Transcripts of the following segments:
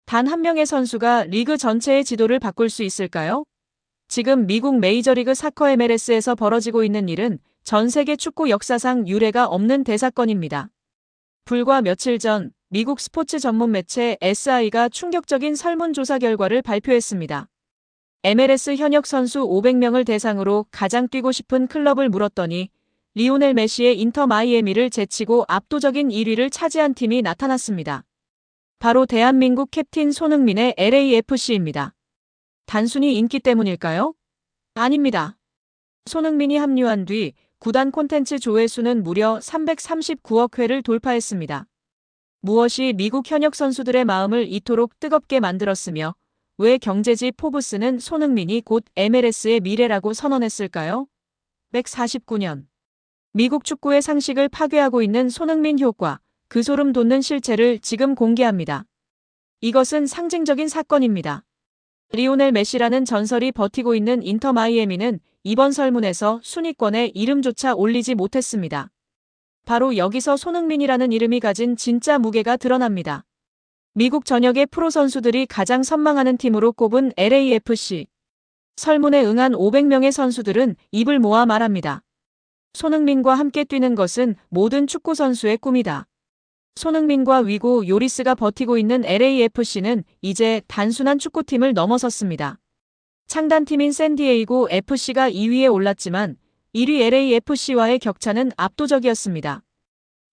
단 한 명의 선수가 리그 전체의 지도를 바꿀 수 있을까요? 지금 미국 메이저리그 사커 MLS에서 벌어지고 있는 일은 전 세계 축구 역사상 유례가 없는 대사건입니다. 불과 며칠 전 미국 스포츠 전문 매체 SI가 충격적인 설문조사 결과를 발표했습니다. MLS 현역 선수 500명을 대상으로 가장 뛰고 싶은 클럽을 물었더니 리오넬 메시의 인터 마이애미를 제치고 압도적인 1위를 차지한 팀이 나타났습니다. 바로 대한민국 캡틴 손흥민의 LAFC입니다. 단순히 인기 때문일까요? 아닙니다. 손흥민이 합류한 뒤 구단 콘텐츠 조회수는 무려 339억 회를 돌파했습니다. 무엇이 미국 현역 선수들의 마음을 이토록 뜨겁게 만들었으며 왜 경제지 포브스는 손흥민이 곧 MLS의 미래라고 선언했을까요? 149년. 미국 축구의 상식을 파괴하고 있는 손흥민 효과, 그 소름 돋는 실체를 지금 공개합니다. 이것은 상징적인 사건입니다. 리오넬 메시라는 전설이 버티고 있는 인터 마이애미는 이번 설문에서 순위권에 이름조차 올리지 못했습니다. 바로 여기서 손흥민이라는 이름이 가진 진짜 무게가 드러납니다. 미국 전역의 프로 선수들이 가장 선망하는 팀으로 꼽은 LAFC. 설문에 응한 500명의 선수들은 입을 모아 말합니다. 손흥민과 함께 뛰는 것은 모든 축구 선수의 꿈이다. 손흥민과 위고 요리스가 버티고 있는 LAFC는 이제 단순한 축구팀을 넘어섰습니다. 창단팀인 샌디에이고 FC가 2위에 올랐지만 1위 LAFC와의 격차는 압도적이었습니다.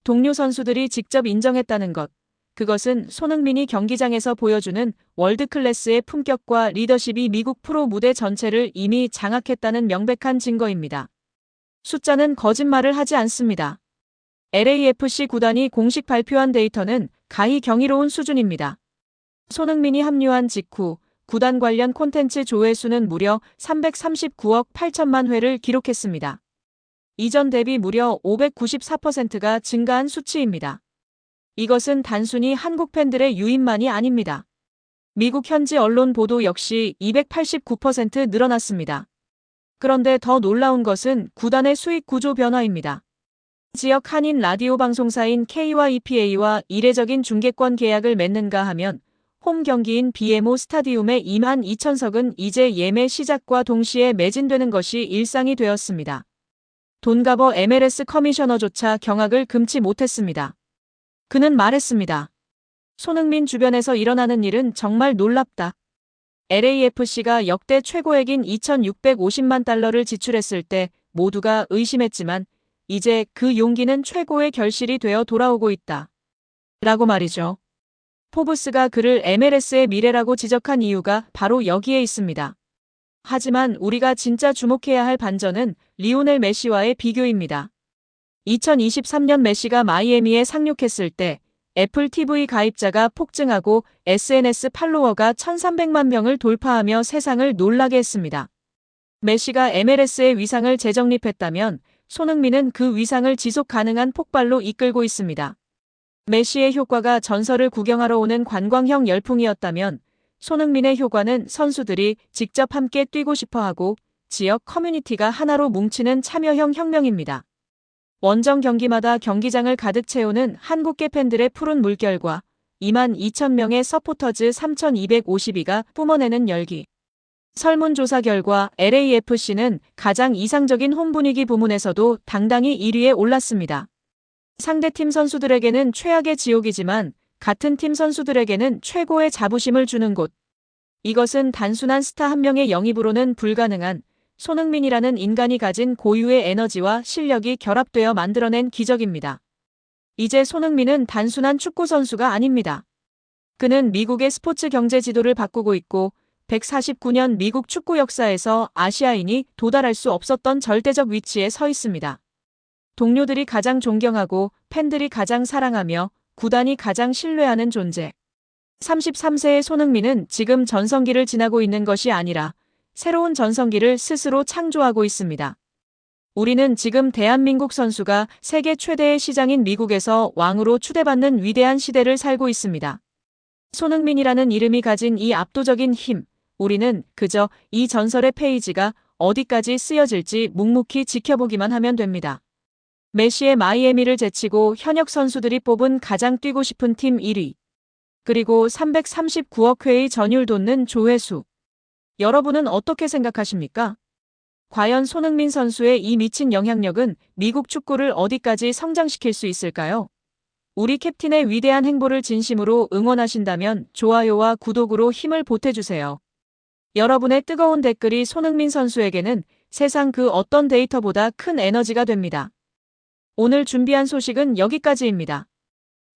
동료 선수들이 직접 인정했다는 것. 그것은 손흥민이 경기장에서 보여주는 월드클래스의 품격과 리더십이 미국 프로 무대 전체를 이미 장악했다는 명백한 증거입니다. 숫자는 거짓말을 하지 않습니다. LAFC 구단이 공식 발표한 데이터는 가히 경이로운 수준입니다. 손흥민이 합류한 직후 구단 관련 콘텐츠 조회수는 무려 339억 8천만 회를 기록했습니다. 이전 대비 무려 594%가 증가한 수치입니다. 이것은 단순히 한국 팬들의 유입만이 아닙니다. 미국 현지 언론 보도 역시 289% 늘어났습니다. 그런데 더 놀라운 것은 구단의 수익 구조 변화입니다. 지역 한인 라디오 방송사인 K와 EPA와 이례적인 중계권 계약을 맺는가 하면 홈 경기인 BMO 스타디움의 2만 2천석은 이제 예매 시작과 동시에 매진되는 것이 일상이 되었습니다. 돈가버 MLS 커미셔너조차 경악을 금치 못했습니다. 그는 말했습니다. 손흥민 주변에서 일어나는 일은 정말 놀랍다. LAFC가 역대 최고액인 2,650만 달러를 지출했을 때 모두가 의심했지만 이제 그 용기는 최고의 결실이 되어 돌아오고 있다. 라고 말이죠. 포브스가 그를 MLS의 미래라고 지적한 이유가 바로 여기에 있습니다. 하지만 우리가 진짜 주목해야 할 반전은 리오넬 메시와의 비교입니다. 2023년 메시가 마이애미에 상륙했을 때 애플 TV 가입자가 폭증하고 SNS 팔로워가 1,300만 명을 돌파하며 세상을 놀라게 했습니다. 메시가 MLS의 위상을 재정립했다면 손흥민은 그 위상을 지속 가능한 폭발로 이끌고 있습니다. 메시의 효과가 전설을 구경하러 오는 관광형 열풍이었다면 손흥민의 효과는 선수들이 직접 함께 뛰고 싶어하고 지역 커뮤니티가 하나로 뭉치는 참여형 혁명입니다. 원정 경기마다 경기장을 가득 채우는 한국계 팬들의 푸른 물결과 2만 2천 명의 서포터즈 3,252가 뿜어내는 열기. 설문조사 결과 LAFC는 가장 이상적인 홈 분위기 부문에서도 당당히 1위에 올랐습니다. 상대팀 선수들에게는 최악의 지옥이지만 같은 팀 선수들에게는 최고의 자부심을 주는 곳. 이것은 단순한 스타 한 명의 영입으로는 불가능한 손흥민이라는 인간이 가진 고유의 에너지와 실력이 결합되어 만들어낸 기적입니다. 이제 손흥민은 단순한 축구 선수가 아닙니다. 그는 미국의 스포츠 경제 지도를 바꾸고 있고 149년 미국 축구 역사에서 아시아인이 도달할 수 없었던 절대적 위치에 서 있습니다. 동료들이 가장 존경하고 팬들이 가장 사랑하며 구단이 가장 신뢰하는 존재. 33세의 손흥민은 지금 전성기를 지나고 있는 것이 아니라 새로운 전성기를 스스로 창조하고 있습니다. 우리는 지금 대한민국 선수가 세계 최대의 시장인 미국에서 왕으로 추대받는 위대한 시대를 살고 있습니다. 손흥민이라는 이름이 가진 이 압도적인 힘, 우리는 그저 이 전설의 페이지가 어디까지 쓰여질지 묵묵히 지켜보기만 하면 됩니다. 메시의 마이애미를 제치고 현역 선수들이 뽑은 가장 뛰고 싶은 팀 1위. 그리고 339억 회의 전율 돋는 조회수. 여러분은 어떻게 생각하십니까? 과연 손흥민 선수의 이 미친 영향력은 미국 축구를 어디까지 성장시킬 수 있을까요? 우리 캡틴의 위대한 행보를 진심으로 응원하신다면 좋아요와 구독으로 힘을 보태주세요. 여러분의 뜨거운 댓글이 손흥민 선수에게는 세상 그 어떤 데이터보다 큰 에너지가 됩니다. 오늘 준비한 소식은 여기까지입니다.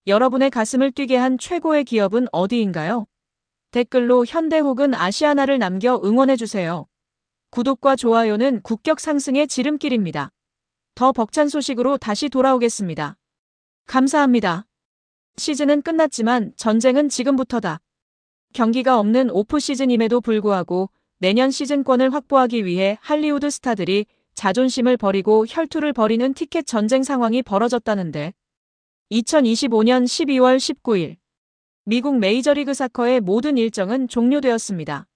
여러분의 가슴을 뛰게 한 최고의 기업은 어디인가요? 댓글로 현대 혹은 아시아나를 남겨 응원해주세요. 구독과 좋아요는 국격 상승의 지름길입니다. 더 벅찬 소식으로 다시 돌아오겠습니다. 감사합니다. 시즌은 끝났지만 전쟁은 지금부터다. 경기가 없는 오프 시즌임에도 불구하고 내년 시즌권을 확보하기 위해 할리우드 스타들이 자존심을 버리고 혈투를 벌이는 티켓 전쟁 상황이 벌어졌다는데 2025년 12월 19일 미국 메이저리그 사커의 모든 일정은 종료되었습니다.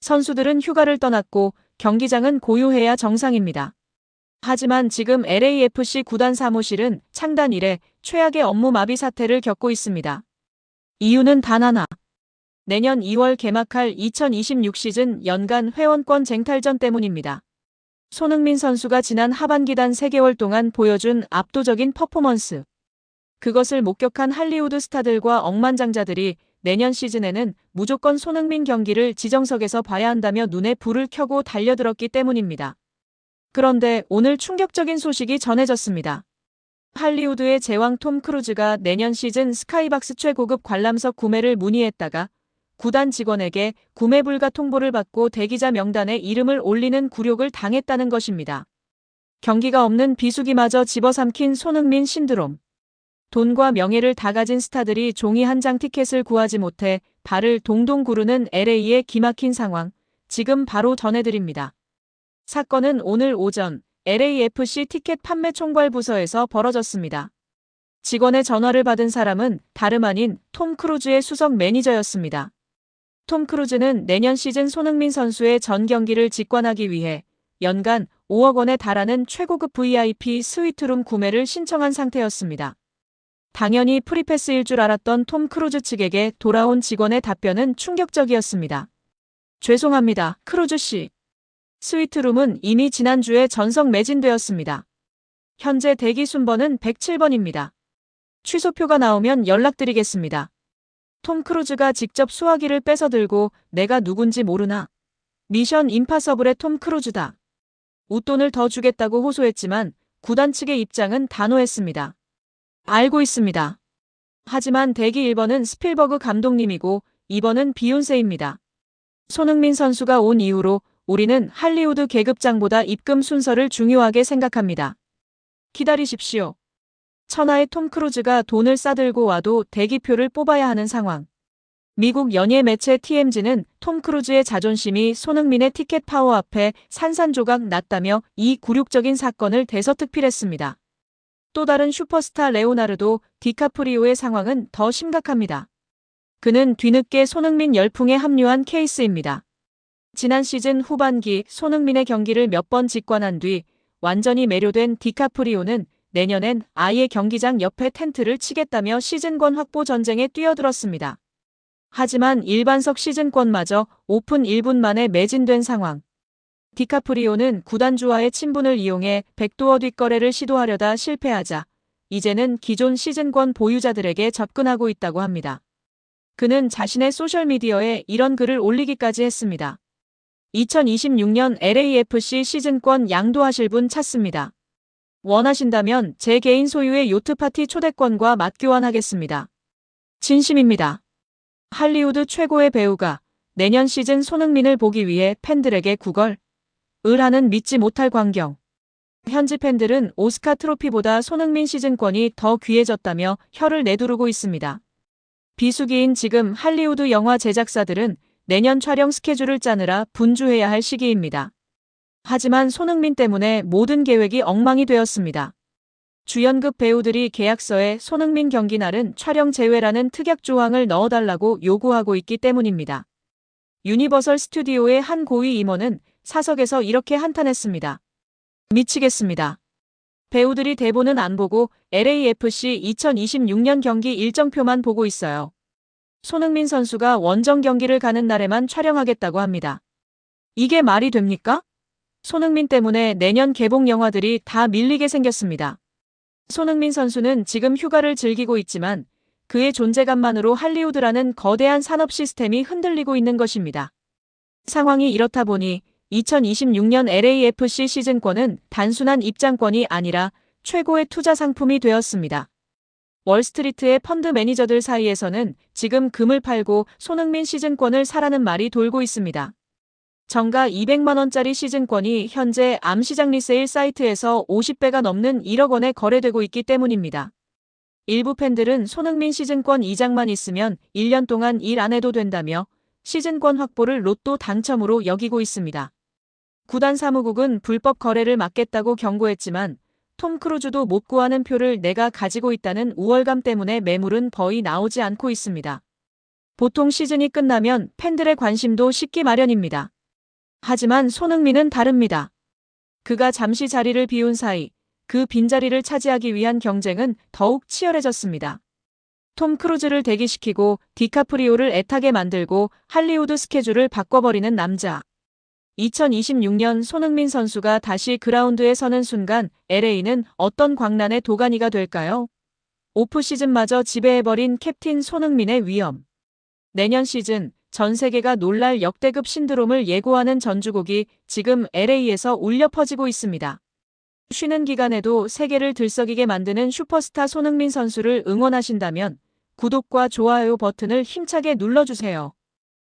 선수들은 휴가를 떠났고 경기장은 고요해야 정상입니다. 하지만 지금 LAFC 구단 사무실은 창단 이래 최악의 업무 마비 사태를 겪고 있습니다. 이유는 단 하나. 내년 2월 개막할 2026 시즌 연간 회원권 쟁탈전 때문입니다. 손흥민 선수가 지난 하반기 단 3개월 동안 보여준 압도적인 퍼포먼스. 그것을 목격한 할리우드 스타들과 억만장자들이 내년 시즌에는 무조건 손흥민 경기를 지정석에서 봐야 한다며 눈에 불을 켜고 달려들었기 때문입니다. 그런데 오늘 충격적인 소식이 전해졌습니다. 할리우드의 제왕 톰 크루즈가 내년 시즌 스카이박스 최고급 관람석 구매를 문의했다가 구단 직원에게 구매 불가 통보를 받고 대기자 명단에 이름을 올리는 굴욕을 당했다는 것입니다. 경기가 없는 비수기마저 집어삼킨 손흥민 신드롬. 돈과 명예를 다 가진 스타들이 종이 한 장 티켓을 구하지 못해 발을 동동 구르는 LA의 기막힌 상황, 지금 바로 전해드립니다. 사건은 오늘 오전 LAFC 티켓 판매 총괄 부서에서 벌어졌습니다. 직원의 전화를 받은 사람은 다름 아닌 톰 크루즈의 수석 매니저였습니다. 톰 크루즈는 내년 시즌 손흥민 선수의 전 경기를 직관하기 위해 연간 5억 원에 달하는 최고급 VIP 스위트룸 구매를 신청한 상태였습니다. 당연히 프리패스일 줄 알았던 톰 크루즈 측에게 돌아온 직원의 답변은 충격적이었습니다. 죄송합니다, 크루즈 씨. 스위트룸은 이미 지난주에 전석 매진되었습니다. 현재 대기 순번은 107번입니다. 취소표가 나오면 연락드리겠습니다. 톰 크루즈가 직접 수화기를 뺏어 들고 내가 누군지 모르나? 미션 임파서블의 톰 크루즈다. 웃돈을 더 주겠다고 호소했지만 구단 측의 입장은 단호했습니다. 알고 있습니다. 하지만 대기 1번은 스필버그 감독님이고 2번은 비욘세입니다. 손흥민 선수가 온 이후로 우리는 할리우드 계급장보다 입금 순서를 중요하게 생각합니다. 기다리십시오. 천하의 톰 크루즈가 돈을 싸들고 와도 대기표를 뽑아야 하는 상황. 미국 연예 매체 TMZ는 톰 크루즈의 자존심이 손흥민의 티켓 파워 앞에 산산조각 났다며 이 굴욕적인 사건을 대서특필했습니다. 또 다른 슈퍼스타 레오나르도 디카프리오의 상황은 더 심각합니다. 그는 뒤늦게 손흥민 열풍에 합류한 케이스입니다. 지난 시즌 후반기 손흥민의 경기를 몇 번 직관한 뒤 완전히 매료된 디카프리오는 내년엔 아예 경기장 옆에 텐트를 치겠다며 시즌권 확보 전쟁에 뛰어들었습니다. 하지만 일반석 시즌권마저 오픈 1분 만에 매진된 상황. 디카프리오는 구단주와의 친분을 이용해 백도어 뒷거래를 시도하려다 실패하자 이제는 기존 시즌권 보유자들에게 접근하고 있다고 합니다. 그는 자신의 소셜미디어에 이런 글을 올리기까지 했습니다. 2026년 LAFC 시즌권 양도하실 분 찾습니다. 원하신다면 제 개인 소유의 요트 파티 초대권과 맞교환하겠습니다. 진심입니다. 할리우드 최고의 배우가 내년 시즌 손흥민을 보기 위해 팬들에게 구걸을 하는 믿지 못할 광경. 현지 팬들은 오스카 트로피보다 손흥민 시즌권이 더 귀해졌다며 혀를 내두르고 있습니다. 비수기인 지금 할리우드 영화 제작사들은 내년 촬영 스케줄을 짜느라 분주해야 할 시기입니다. 하지만 손흥민 때문에 모든 계획이 엉망이 되었습니다. 주연급 배우들이 계약서에 손흥민 경기 날은 촬영 제외라는 특약 조항을 넣어달라고 요구하고 있기 때문입니다. 유니버설 스튜디오의 한 고위 임원은 사석에서 이렇게 한탄했습니다. 미치겠습니다. 배우들이 대본은 안 보고 LAFC 2026년 경기 일정표만 보고 있어요. 손흥민 선수가 원정 경기를 가는 날에만 촬영하겠다고 합니다. 이게 말이 됩니까? 손흥민 때문에 내년 개봉 영화들이 다 밀리게 생겼습니다. 손흥민 선수는 지금 휴가를 즐기고 있지만 그의 존재감만으로 할리우드라는 거대한 산업 시스템이 흔들리고 있는 것입니다. 상황이 이렇다 보니 2026년 LAFC 시즌권은 단순한 입장권이 아니라 최고의 투자 상품이 되었습니다. 월스트리트의 펀드 매니저들 사이에서는 지금 금을 팔고 손흥민 시즌권을 사라는 말이 돌고 있습니다. 정가 200만 원짜리 시즌권이 현재 암시장 리세일 사이트에서 50배가 넘는 1억 원에 거래되고 있기 때문입니다. 일부 팬들은 손흥민 시즌권 2장만 있으면 1년 동안 일 안 해도 된다며 시즌권 확보를 로또 당첨으로 여기고 있습니다. 구단 사무국은 불법 거래를 막겠다고 경고했지만 톰 크루즈도 못 구하는 표를 내가 가지고 있다는 우월감 때문에 매물은 거의 나오지 않고 있습니다. 보통 시즌이 끝나면 팬들의 관심도 식기 마련입니다. 하지만 손흥민은 다릅니다. 그가 잠시 자리를 비운 사이 그 빈자리를 차지하기 위한 경쟁은 더욱 치열해졌습니다. 톰 크루즈를 대기시키고 디카프리오를 애타게 만들고 할리우드 스케줄을 바꿔버리는 남자. 2026년 손흥민 선수가 다시 그라운드에 서는 순간 LA는 어떤 광란의 도가니가 될까요? 오프 시즌마저 지배해버린 캡틴 손흥민의 위험. 내년 시즌 전 세계가 놀랄 역대급 신드롬을 예고하는 전주곡이 지금 LA에서 울려 퍼지고 있습니다. 쉬는 기간에도 세계를 들썩이게 만드는 슈퍼스타 손흥민 선수를 응원하신다면 구독과 좋아요 버튼을 힘차게 눌러주세요.